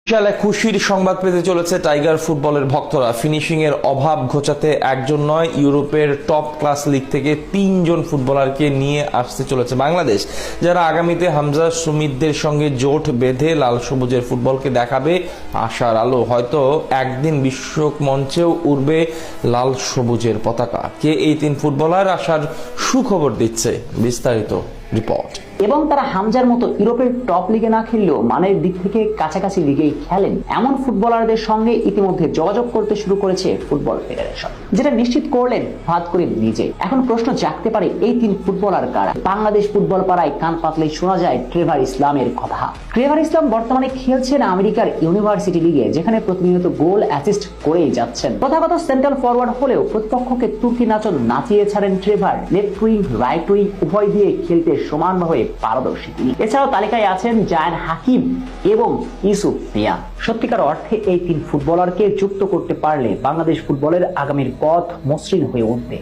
বিশাল খুশির সংবাদ পেতে চলেছে টাইগার ফুটবলের ভক্তরা। ফিনিশিং এর অভাব ঘোচাতে একজন নয়, ইউরোপের টপ ক্লাস লিগ থেকে 3 জন ফুটবলারকে নিয়ে আসতে চলেছে বাংলাদেশ, যারা আগামীতে হামজা সুমিতদের সঙ্গে জোট বেঁধে লাল সবুজের ফুটবলকে দেখাবে আশার আলো। হয়তো একদিন বিশ্ব মঞ্চেও উড়বে লাল সবুজের পতাকা। কে এই 3 ফুটবলার, আশার সুখবর দিচ্ছে বিস্তারিত রিপোর্ট। এবং তারা হামজার মতো ইউরোপের টপ লিগে না খেললেও মানের দিক থেকে কাছাকাছি লিগেই খেলেন এমন ফুটবলারদের সঙ্গে ইতিমধ্যে যোগাযোগ করতে শুরু করেছে ফুটবল ফেডারেশন, যেটা নিশ্চিত করলেন ফাহাদ করিম নিজে। এখন প্রশ্ন জাগতে পারে, এই 3 ফুটবলার কারা? বাংলাদেশ ফুটবল পাড়ায় কান পাতলেই শোনা যায় ট্রেভার ইসলামের কথা। ট্রেভার ইসলাম বর্তমানে খেলছেন আমেরিকার ইউনিভার্সিটি লিগে, যেখানে প্রতিনিয়ত গোল অ্যাসিস্ট করেই যাচ্ছেন। প্রথাগত সেন্ট্রাল ফরওয়ার্ড হলেও প্রতিপক্ষকে তুর্কি নাচন নাচিয়ে ছাড়েন Trevor. Left wing, right wing উভয় দিয়ে খেলতে সমানভাবে পারদর্শী তিনি। এছাড়াও তালিকায় আছেন জায়ান হাকিম এবং ইউসুফ মিয়া। সত্যিকার অর্থে এই 3 ফুটবলারকে যুক্ত করতে পারলে বাংলাদেশ ফুটবলের আগামীর পথ মসৃণ হয়ে উঠবে।